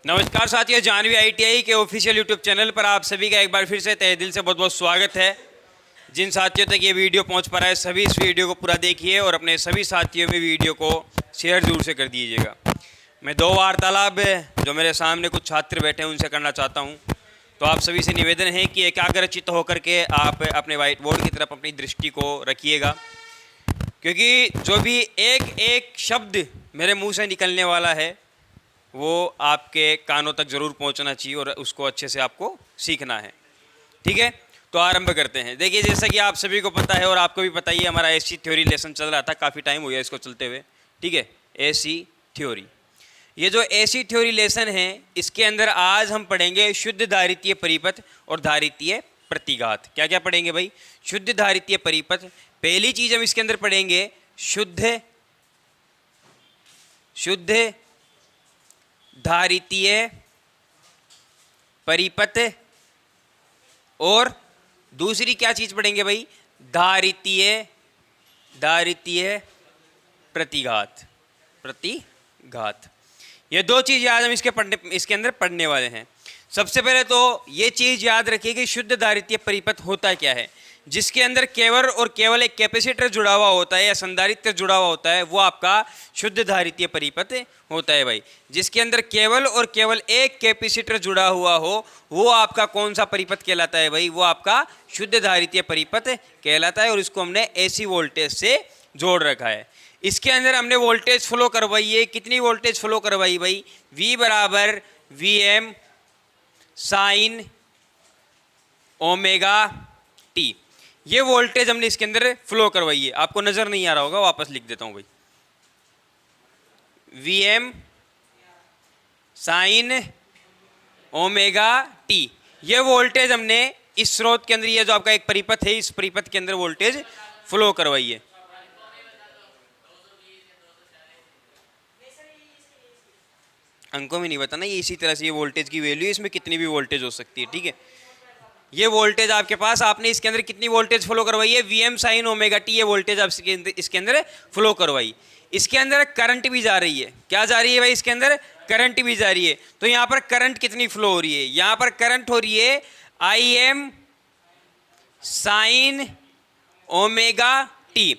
नमस्कार साथियों, जानवी आईटीआई के ऑफिशियल यूट्यूब चैनल पर आप सभी का एक बार फिर से तहे दिल से बहुत बहुत स्वागत है। जिन साथियों तक ये वीडियो पहुंच पा रहा है सभी इस वीडियो को पूरा देखिए और अपने सभी साथियों में वीडियो को शेयर जरूर से कर दीजिएगा। मैं दो वार्तालाप जो मेरे सामने कुछ छात्र बैठे हैं उनसे करना चाहता हूँ। तो आप सभी से निवेदन है कि एकाग्रचित्त होकर के आप अपने व्हाइट बोर्ड की तरफ अपनी दृष्टि को रखिएगा, क्योंकि जो भी एक एक शब्द मेरे मुँह से निकलने वाला है वो आपके कानों तक ज़रूर पहुंचना चाहिए और उसको अच्छे से आपको सीखना है। ठीक है, तो आरंभ करते हैं। देखिए, जैसा कि आप सभी को पता है और आपको भी पता ही है, हमारा एसी थ्योरी लेसन चल रहा था, काफ़ी टाइम हो गया इसको चलते हुए। ठीक है, एसी थ्योरी, ये जो एसी थ्योरी लेसन है इसके अंदर आज हम पढ़ेंगे शुद्ध धारितीय परिपथ और धारितीय प्रतिघात। क्या क्या पढ़ेंगे भाई? शुद्ध धारितीय परिपथ। पहली चीज़ हम इसके अंदर पढ़ेंगे शुद्ध धारितीय परिपथ, और दूसरी क्या चीज पढ़ेंगे भाई? धारितीय प्रतिघात। ये दो चीज आज हम इसके अंदर पढ़ने वाले हैं। सबसे पहले तो ये चीज याद रखिए कि शुद्ध धारितीय परिपथ होता क्या है। जिसके अंदर केवल और केवल एक कैपेसिटर जुड़ा हुआ होता है या संधारित्र जुड़ा हुआ होता है वो आपका शुद्ध धारितीय परिपथ होता है भाई। जिसके अंदर केवल और केवल एक कैपेसिटर जुड़ा हुआ हो वो आपका कौन सा परिपथ कहलाता है भाई? वो आपका शुद्ध धारितीय परिपथ कहलाता है, और इसको हमने एसी वोल्टेज से जोड़ रखा है। इसके अंदर हमने वोल्टेज फ्लो करवाई है। कितनी वोल्टेज फ्लो करवाई भाई? V बराबर VM साइन ओमेगा टी। ये वोल्टेज हमने इसके अंदर फ्लो करवाई है। आपको नजर नहीं आ रहा होगा, वापस लिख देता हूं भाई। VM साइन ओमेगा टी, ये वोल्टेज हमने इस स्रोत के अंदर, ये जो आपका एक परिपथ है, इस परिपथ के अंदर वोल्टेज फ्लो करवाई है। अंकों में नहीं बताना, ये इसी तरह से ये वोल्टेज की वैल्यू, इसमें कितनी भी वोल्टेज हो सकती है। ठीक है, ये वोल्टेज आपके पास, आपने इसके अंदर कितनी वोल्टेज फ्लो करवाई है? VM साइन ओमेगा टी, ये वोल्टेज आप इसके अंदर फ्लो करवाई। इसके अंदर करंट भी जा रही है। क्या जा रही है भाई? इसके अंदर करंट भी जा रही है। तो यहाँ पर करंट कितनी फ्लो हो रही है? यहाँ पर करंट हो रही है IM साइन ओमेगा टी।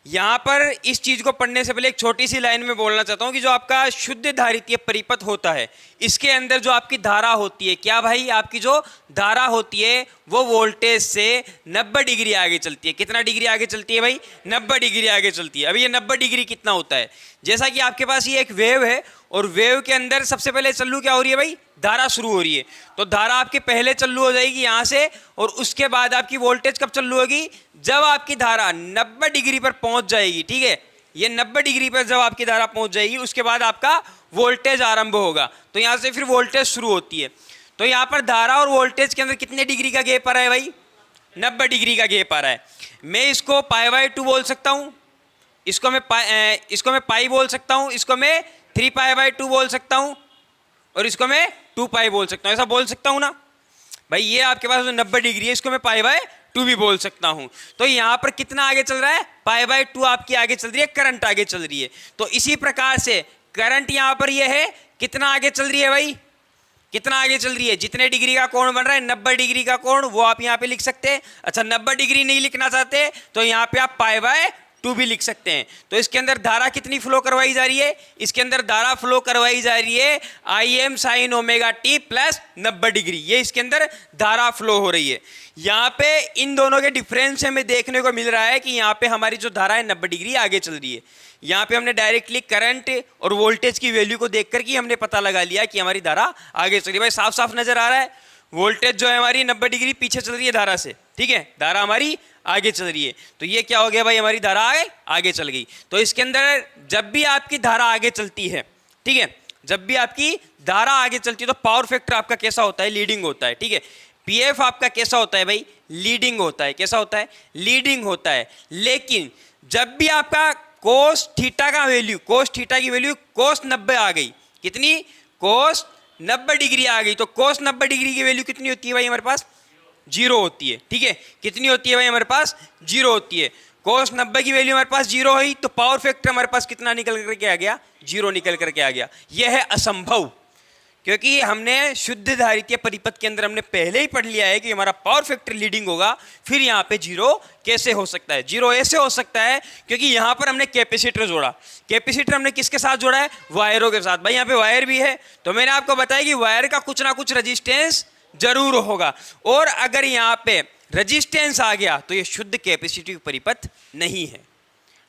यहाँ पर इस चीज को पढ़ने से पहले एक छोटी सी लाइन में बोलना चाहता हूँ कि जो आपका शुद्ध धारितीय परिपथ होता है इसके अंदर जो आपकी धारा होती है, क्या भाई? आपकी जो धारा होती है वो वोल्टेज से 90 डिग्री आगे चलती है। कितना डिग्री आगे चलती है भाई? 90 डिग्री आगे चलती है। अभी ये 90 डिग्री कितना होता है? जैसा कि आपके पास ये एक वेव है और वेव के अंदर सबसे पहले चल्लू क्या हो रही है भाई? धारा शुरू हो रही है। तो धारा आपके पहले चल्लू हो जाएगी यहाँ से, और उसके बाद आपकी वोल्टेज कब चल्लू होगी? जब आपकी धारा 90 डिग्री पर पहुंच जाएगी। ठीक है, ये 90 डिग्री पर जब आपकी धारा पहुंच जाएगी उसके बाद आपका वोल्टेज आरंभ होगा। तो यहाँ से फिर वोल्टेज शुरू होती है। तो यहाँ पर धारा और वोल्टेज के अंदर कितने डिग्री का गैप आ रहा है भाई? 90 डिग्री का गैप आ रहा है। मैं इसको π/2 बोल सकता हूँ, इसको मैं पाई बोल सकता हूँ, इसको मैं 3π/2 बोल सकता हूँ, और इसको मैं 2π बोल सकता हूँ। ऐसा बोल सकता हूँ ना भाई? ये आपके पास जो 90 डिग्री है इसको मैं π/2 भी बोल सकता हूँ। तो यहाँ पर कितना आगे चल रहा है? π/2 आपकी आगे चल रही है, करंट आगे चल रही है। तो इसी प्रकार से करंट यहाँ पर ये है, कितना आगे चल रही है भाई? कितना आगे चल रही है? जितने डिग्री का कोण बन रहा है 90 डिग्री का कोण, वो आप यहाँ पे लिख सकते हैं। अच्छा, 90 डिग्री नहीं लिखना चाहते तो यहाँ पे आप π/2 भी लिख सकते हैं। तो इसके अंदर धारा कितनी फ्लो करवाई जा रही है? इसके अंदर धारा फ्लो करवाई जा रही है IM sine omega T plus 90 degree. ये इसके अंदर धारा फ्लो हो रही है। यहाँ पे इन दोनों के डिफरेंस हमें देखने को मिल रहा है कि यहाँ पे हमारी जो धारा है 90 डिग्री आगे चल रही है। यहाँ पे हमने डायरेक्टली करंट और वोल्टेज की वैल्यू को देख करके हमने पता लगा लिया कि हमारी धारा आगे चल रही है। भाई साफ साफ नजर आ रहा है, वोल्टेज जो है हमारी 90 डिग्री पीछे चल रही है धारा से। ठीक है, धारा हमारी आगे चल रही है। तो ये क्या हो गया भाई? हमारी धारा आगे चल गई। तो इसके अंदर जब भी आपकी धारा आगे चलती है, ठीक है, जब भी आपकी धारा आगे चलती है तो पावर फैक्टर आपका कैसा होता है? लीडिंग होता है। ठीक है, PF आपका कैसा होता है भाई? लीडिंग होता है। कैसा होता है? लीडिंग होता है। लेकिन जब भी आपका कोस थीटा का वैल्यू, कोस थीटा की वैल्यू कोस 90 आ गई, कितनी? कोस 90 डिग्री आ गई, तो कोस 90 डिग्री की वैल्यू कितनी होती है भाई? हमारे पास 0 होती है। ठीक है, कितनी होती है भाई? हमारे पास 0 होती है। कोस 90 की वैल्यू हमारे पास 0 हुई तो पावर फैक्टर हमारे पास कितना निकल करके आ गया? 0 निकल करके आ गया। यह है असंभव। क्योंकि हमने शुद्ध धारितीय परिपथ के अंदर हमने पहले ही पढ़ लिया है कि हमारा पावर फैक्टर लीडिंग होगा, फिर यहाँ पे जीरो कैसे हो सकता है? जीरो ऐसे हो सकता है क्योंकि यहाँ पर हमने कैपेसिटर जोड़ा। कैपेसिटर हमने किसके साथ जोड़ा है? वायरों के साथ। भाई यहाँ पे वायर भी है, तो मैंने आपको बताया कि वायर का कुछ ना कुछ रजिस्टेंस जरूर होगा, और अगर यहाँ पे रजिस्टेंस आ गया तो ये शुद्ध कैपेसिटिव परिपथ नहीं है।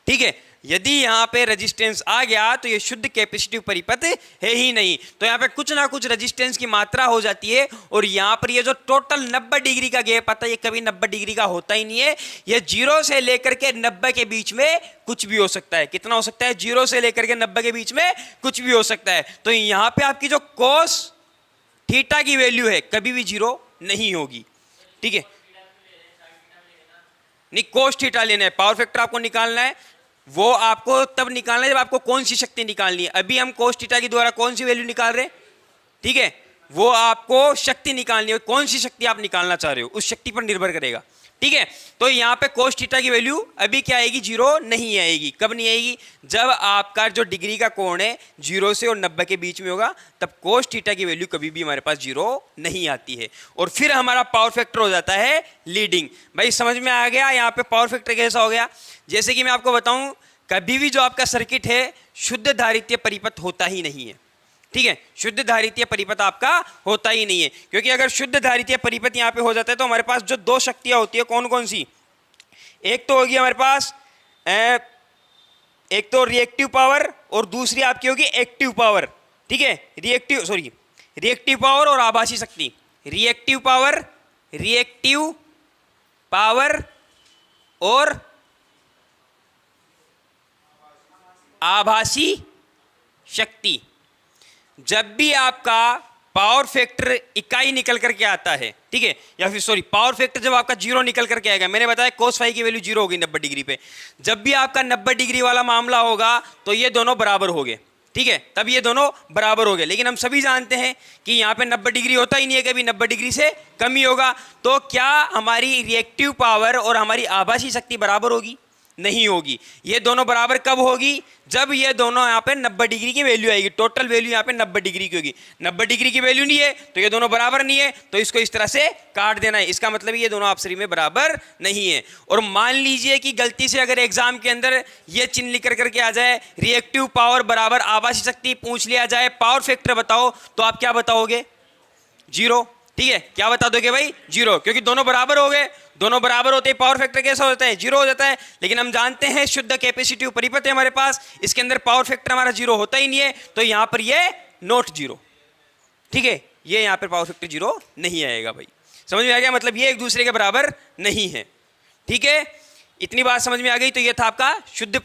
ठीक है, यदि यहाँ पे रेजिस्टेंस आ गया तो ये शुद्ध कैपेसिटिव परिपथ है ही नहीं। तो यहाँ पे कुछ ना कुछ रेजिस्टेंस की मात्रा हो जाती है, और यहाँ पर ये जो टोटल 90 डिग्री का गैप आता है, ये कभी 90 डिग्री का होता ही नहीं है। ये 0 से लेकर के 90 के बीच में कुछ भी हो सकता है। कितना हो सकता है? 0 से लेकर के 90 के बीच में कुछ भी हो सकता है। तो यहाँ पे आपकी जो कोस थीटा की वैल्यू है कभी भी 0 नहीं होगी। ठीक है, नहीं, कोस थीटा लेना है, पावर फैक्टर आपको निकालना है, वो आपको तब निकालना है जब आपको कौन सी शक्ति निकालनी है। अभी हम कोस थीटा के द्वारा कौन सी वैल्यू निकाल रहे हैं? ठीक है, वो आपको शक्ति निकालनी है, कौन सी शक्ति आप निकालना चाह रहे हो उस शक्ति पर निर्भर करेगा। ठीक है, तो यहाँ पे कोस थीटा की वैल्यू अभी क्या आएगी? 0 नहीं आएगी। कब नहीं आएगी? जब आपका जो डिग्री का कोण है 0 से और 90 के बीच में होगा, तब कोस थीटा की वैल्यू कभी भी हमारे पास 0 नहीं आती है, और फिर हमारा पावर फैक्टर हो जाता है लीडिंग। भाई समझ में आ गया यहाँ पे पावर फैक्टर कैसा हो गया? जैसे कि मैं आपको बताऊं, कभी भी जो आपका सर्किट है शुद्ध धारितीय परिपथ होता ही नहीं है। ठीक है, शुद्ध धारितीय परिपथ आपका होता ही नहीं है, क्योंकि अगर शुद्ध धारितीय परिपथ यहाँ पे हो जाता है तो हमारे पास जो दो शक्तियां होती है कौन कौन सी? एक तो होगी हमारे पास एक तो रिएक्टिव पावर, और दूसरी आपकी होगी एक्टिव पावर। ठीक है, रिएक्टिव पावर और आभासी शक्ति। रिएक्टिव पावर और आभासी शक्ति। जब भी आपका पावर फैक्टर इकाई निकल करके आता है, ठीक है, या फिर पावर फैक्टर जब आपका 0 निकल करके आएगा, मैंने बताया कोस फाई की वैल्यू 0 होगी 90 डिग्री पे। जब भी आपका 90 डिग्री वाला मामला होगा तो ये दोनों बराबर हो गए। ठीक है, तब ये दोनों बराबर हो गए। लेकिन हम सभी जानते हैं कि यहाँ पे 90 डिग्री होता ही नहीं है, कभी 90 डिग्री से कम ही होगा। तो क्या हमारी रिएक्टिव पावर और हमारी आभासी शक्ति बराबर होगी? नहीं होगी। ये दोनों बराबर कब होगी? जब ये दोनों यहाँ पे 90 डिग्री की वैल्यू आएगी। टोटल वैल्यू यहाँ पे 90 डिग्री की होगी। 90 डिग्री की वैल्यू नहीं है तो ये दोनों बराबर नहीं है, तो इसको इस तरह से काट देना है। इसका मतलब ये दोनों आपस में बराबर नहीं है। और मान लीजिए कि गलती से अगर एग्जाम के अंदर ये चिन्ह लिख करके आ जाए, रिएक्टिव पावर बराबर आभासी शक्ति, पूछ लिया जाए पावर फैक्टर बताओ, तो आप क्या बताओगे? 0। ठीक है, क्या बता दोगे भाई? 0, क्योंकि दोनों बराबर हो गए। दोनों बराबर होते हैं पावर फैक्टर कैसा होता है? 0 हो जाता है। लेकिन हम जानते हैं शुद्ध कैपेसिटिव परिपथ है हमारे पास, इसके अंदर पावर फैक्टर हमारा 0 होता ही नहीं है, तो यहां पर ये नॉट 0। ठीक है, ये यहां पर पावर फैक्टर 0 नहीं आएगा। भाई समझ में आ गया? मतलब ये एक दूसरे के बराबर नहीं है। ठीक है, इतनी बात समझ में आ गई। तो ये था आपका शुद्ध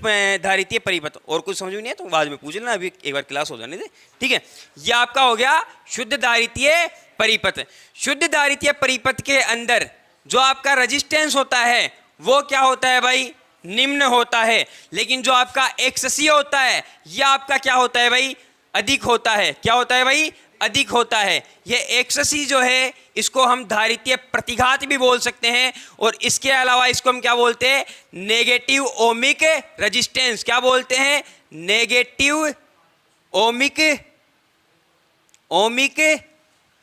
धारितीय परिपथ। और कुछ समझ में नहीं है तो बाद में पूछ लेना, अभी एक बार क्लास हो जाने दे। ठीक है, ये आपका हो गया शुद्ध धारितीय परिपथ। शुद्ध धारितीय परिपथ के अंदर जो आपका रेजिस्टेंस होता है वो क्या होता है भाई? निम्न होता है। लेकिन जो आपका एक्ससी होता है यह आपका क्या होता है भाई? अधिक होता है। क्या होता है भाई? अधिक होता है। ये एक्ससी जो है इसको हम धारितीय प्रतिघात भी बोल सकते हैं, और इसके अलावा इसको हम क्या बोलते हैं? Negative ohmic resistance. क्या बोलते हैं? Negative ohmic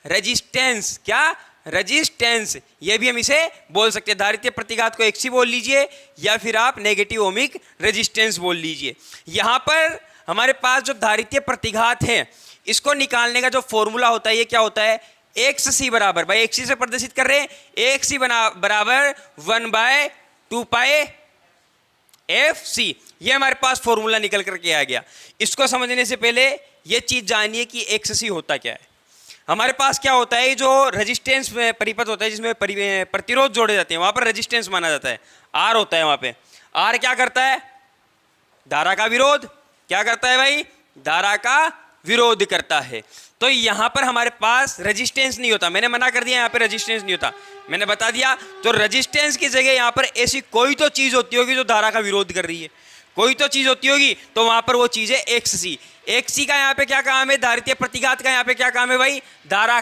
resistance. क्या? रेजिस्टेंस। ये भी हम इसे बोल सकते हैं। धारितीय प्रतिघात को एक्सी बोल लीजिए, या फिर आप नेगेटिव ओमिक रेजिस्टेंस बोल लीजिए। यहां पर हमारे पास जो धारितीय प्रतिघात है इसको निकालने का जो फॉर्मूला होता है ये क्या होता है? एक्स सी बराबर, भाई एक्स सी से प्रदर्शित कर रहे हैं, एक्स सी बराबर 1/2 पाई एफ सी। ये हमारे पास फॉर्मूला निकल करके आ गया। इसको समझने से पहले ये चीज जानिए कि एक्स सी होता क्या है। हमारे पास क्या होता है? जो रेजिस्टेंस परिपथ होता है जिसमें प्रतिरोध जोड़े जाते हैं, वहां पर रेजिस्टेंस माना जाता है। आर होता है वहां पे। आर क्या करता है? धारा का विरोध। क्या करता है भाई? धारा का विरोध करता है। तो यहां पर हमारे पास रेजिस्टेंस नहीं होता। मैंने मना कर दिया, यहां पे रेजिस्टेंस नहीं होता, मैंने बता दिया। तो रेजिस्टेंस की जगह यहां पर ऐसी कोई तो चीज होती होगी जो धारा का विरोध कर रही है, कोई तो चीज होती होगी, तो वहां पर वो चीज है एक्स सी। एक्स सी का यहां पे क्या काम है? धारितीय प्रतिघात का यहां पे क्या काम है भाई? धारा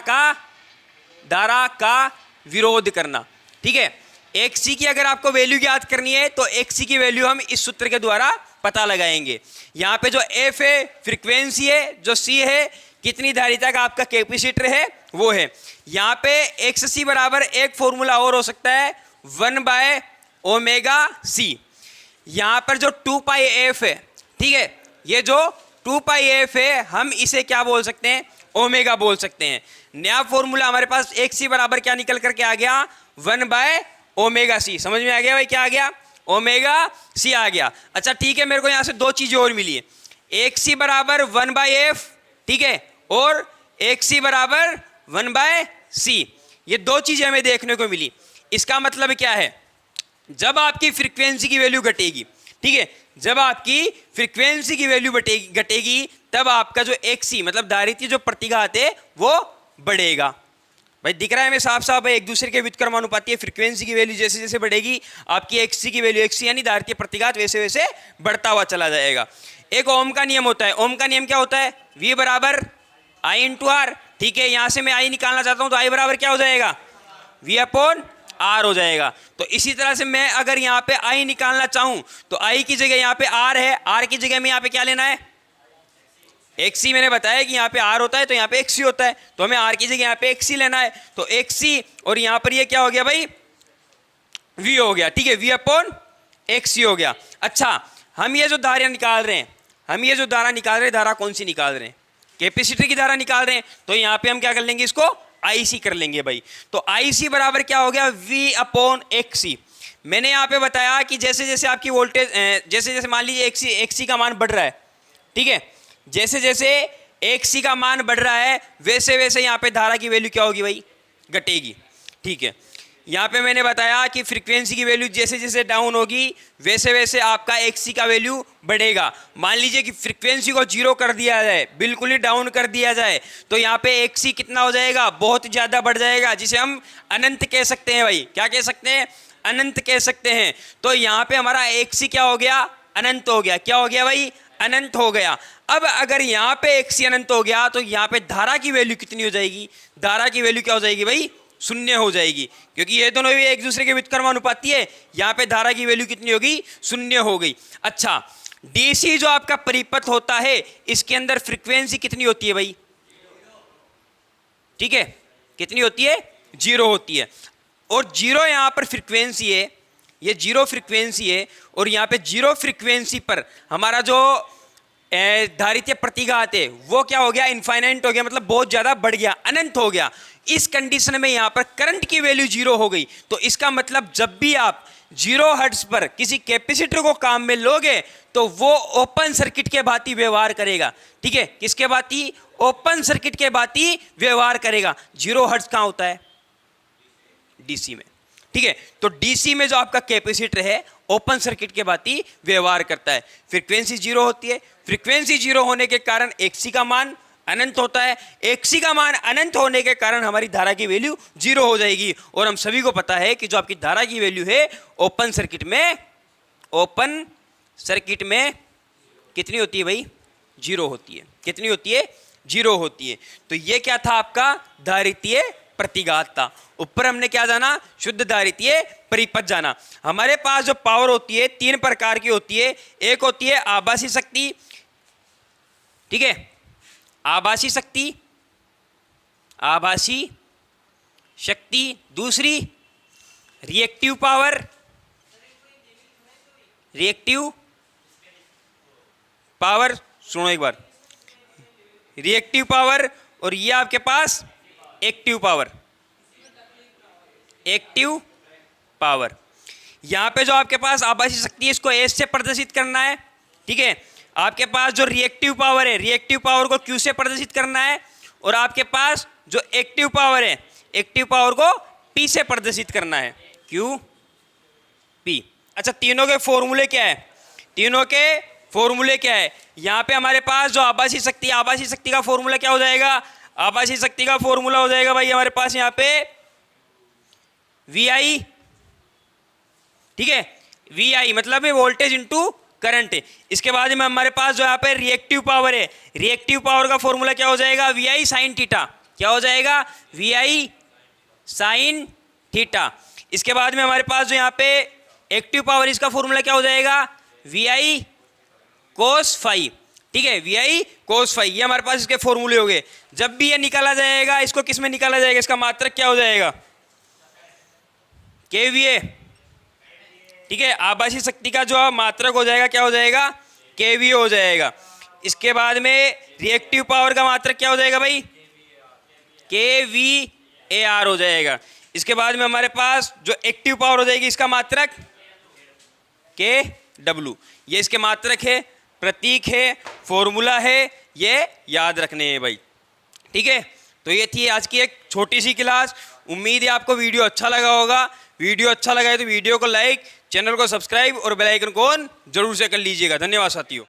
का विरोध करना। ठीक है, एक्स सी की अगर आपको वैल्यू याद करनी है तो एक्स सी की वैल्यू हम इस सूत्र के द्वारा पता लगाएंगे। यहाँ पे जो एफ है फ्रीक्वेंसी है, जो सी है कितनी धारिता का आपका कैपेसिटर है वो है। यहाँ पे एक्स सी बराबर एक फॉर्मूला और हो सकता है 1/ω/c। यहाँ पर जो 2πf है, ठीक है, ये जो 2πf है हम इसे क्या बोल सकते हैं, ओमेगा बोल सकते हैं। नया फॉर्मूला हमारे पास एक सी बराबर क्या निकल करके आ गया, 1/ω/c। समझ में आ गया भाई, क्या आ गया, ओमेगा सी आ गया। अच्छा ठीक है, मेरे को यहाँ से दो चीजें और मिली है, एक सी बराबर 1/f, ठीक है, और एक सी बराबर 1/c। ये दो चीजें हमें देखने को मिली। इसका मतलब क्या है, जब आपकी फ्रीक्वेंसी की वैल्यू घटेगी, ठीक है, जब आपकी फ्रीक्वेंसी की वैल्यू घटेगी तब आपका जो एक सी मतलब धारितीय जो प्रतिघात है वो बढ़ेगा। भाई दिख रहा है हमें साफ साफ है, एक दूसरे के व्युत्क्रमानुपाती फ्रीक्वेंसी की वैल्यू जैसे जैसे बढ़ेगी आपकी एक सी की वैल्यू, एक सी यानी धारितीय प्रतिघात वैसे वैसे बढ़ता हुआ चला जाएगा। एक ओम का नियम होता है, ओम का नियम क्या होता है, V बराबर I इंटू आर। ठीक है, यहां से मैं I निकालना चाहता हूं तो I बराबर क्या हो जाएगा, V/R हो जाएगा। तो इसी तरह से मैं अगर यहाँ पे I निकालना चाहूं तो I की जगह यहाँ पे R है, R की जगह में यहाँ पे क्या लेना है, एक सी। मैंने बताया कि यहाँ पे R होता है तो यहाँ पे एक सी होता है, तो हमें R की जगह यहाँ पे एक सी लेना है, तो एक सी और यहाँ पर ये क्या हो गया भाई, V हो गया। ठीक है, V/x हो गया। अच्छा, हम ये जो धारा निकाल रहे हैं, धारा कौन सी निकाल रहे हैं, कैपेसिटर की धारा निकाल रहे हैं, तो यहाँ पे हम क्या कर लेंगे, इसको IC कर लेंगे भाई। तो IC बराबर क्या हो गया, V/xc। मैंने यहाँ पे बताया कि जैसे जैसे आपकी वोल्टेज जैसे जैसे मान लीजिए एक सी का मान बढ़ रहा है, ठीक है, जैसे जैसे एक सी का मान बढ़ रहा है वैसे वैसे यहाँ पे धारा की वैल्यू क्या होगी भाई, घटेगी। ठीक है, यहाँ पे मैंने बताया कि फ्रीक्वेंसी की वैल्यू जैसे जैसे डाउन होगी वैसे वैसे आपका एक सी का वैल्यू बढ़ेगा। मान लीजिए कि फ्रीक्वेंसी को 0 कर दिया जाए, बिल्कुल ही डाउन कर दिया जाए, तो यहाँ पे एक सी कितना हो जाएगा, बहुत ज़्यादा बढ़ जाएगा, जिसे हम अनंत कह सकते हैं भाई। क्या कह सकते हैं, अनंत कह सकते हैं। तो यहाँ पे हमारा एक सी क्या हो गया, अनंत हो गया। क्या हो गया भाई, अनंत हो गया। अब अगर यहाँ पे एक सी अनंत हो गया तो यहाँ पे धारा की वैल्यू कितनी हो जाएगी, धारा की वैल्यू क्या हो जाएगी भाई, शून्य हो जाएगी, क्योंकि ये दोनों भी एक दूसरे के व्युत्क्रमानुपाती है। यहाँ पे धारा की वैल्यू कितनी होगी, शून्य हो गई। अच्छा, डीसी जो आपका परिपथ होता है इसके अंदर फ्रीक्वेंसी कितनी होती है भाई, ठीक है, कितनी होती है, 0 होती है। और 0 यहाँ पर फ्रीक्वेंसी है, ये 0 फ्रीक्वेंसी है, और यहाँ पे 0 फ्रीक्वेंसी पर हमारा जो धारितीय प्रतिघात है वो क्या हो गया, इनफाइनाइट हो गया, मतलब बहुत ज्यादा बढ़ गया, अनंत हो गया। इस कंडीशन में यहाँ पर करंट की वैल्यू 0 हो गई। तो इसका मतलब जब भी आप 0 हर्ट्ज पर किसी कैपेसिटर को काम में लोगे तो वो ओपन सर्किट के भांति व्यवहार करेगा। ठीक है, किसके भांति, ओपन सर्किट के भांति व्यवहार करेगा। 0 हर्ट्ज कहाँ होता है, डीसी में। ठीक है, तो डीसी में जो आपका कैपेसिटर है ओपन सर्किट के भांति व्यवहार करता है। फ्रीक्वेंसी 0 होती है, फ्रीक्वेंसी 0 होने के कारण एक्सी का मान अनंत होता है, एक्सी का मान अनंत होने के कारण हमारी धारा की वैल्यू 0 हो जाएगी। और हम सभी को पता है कि जो आपकी धारा की वैल्यू है ओपन सर्किट में कितनी होती है भाई, 0 होती है। कितनी होती है, 0 होती है। तो ये क्या था, आपका धारितीय प्रतिघात था। ऊपर हमने क्या जाना, शुद्ध धारितीय परिपथ जाना। हमारे पास जो पावर होती है 3 प्रकार की होती है। एक होती है आभासी शक्ति, ठीक है, आभासी शक्ति। दूसरी रिएक्टिव पावर, सुनो एक बार, रिएक्टिव पावर, और ये आपके पास एक्टिव पावर। यहां पे जो आपके पास आभासी शक्ति है इसको एस से प्रदर्शित करना है। ठीक है, आपके पास जो रिएक्टिव पावर है, रिएक्टिव पावर को क्यू से प्रदर्शित करना है, और आपके पास जो एक्टिव पावर है, एक्टिव पावर को पी से प्रदर्शित करना है, क्यू पी। अच्छा, तीनों के फॉर्मूले क्या है, यहाँ पे हमारे पास जो आभासी शक्ति का फॉर्मूला क्या हो जाएगा, आभासी शक्ति का फॉर्मूला हो जाएगा भाई हमारे पास यहाँ पे VI। ठीक है, VI मतलब है वोल्टेज इंटू करंट है। इसके बाद में हमारे पास जो यहाँ पे रिएक्टिव पावर है, रिएक्टिव पावर का फॉर्मूला क्या हो जाएगा, VI sin थीटा। क्या हो जाएगा, VI sin थीटा। इसके बाद में हमारे पास जो यहाँ पे एक्टिव पावर, इसका फॉर्मूला क्या हो जाएगा, VI कोस फाई, ठीक है, वी आई कोस फाई, ये हमारे पास इसके फॉर्मूले हो गए। जब भी ये निकाला जाएगा, इसको किस में निकाला जाएगा, इसका मात्रक क्या हो जाएगा, के वी ए, ठीक है, आभासी शक्ति का जो मात्रक हो जाएगा क्या हो जाएगा, के वी ए हो जाएगा। इसके बाद में रिएक्टिव पावर का मात्रक क्या हो जाएगा भाई, के वी ए आर हो जाएगा। इसके बाद में हमारे पास जो एक्टिव पावर हो जाएगी, इसका मात्रक के डब्ल्यू, ये इसके मात्रक है, प्रतीक है, फॉर्मूला है, ये याद रखने हैं भाई, ठीक है। तो ये थी आज की एक छोटी सी क्लास। उम्मीद है आपको वीडियो अच्छा लगा होगा। वीडियो अच्छा लगा है तो वीडियो को लाइक, चैनल को सब्सक्राइब और बेल आइकन को ऑन जरूर से कर लीजिएगा। धन्यवाद साथियों।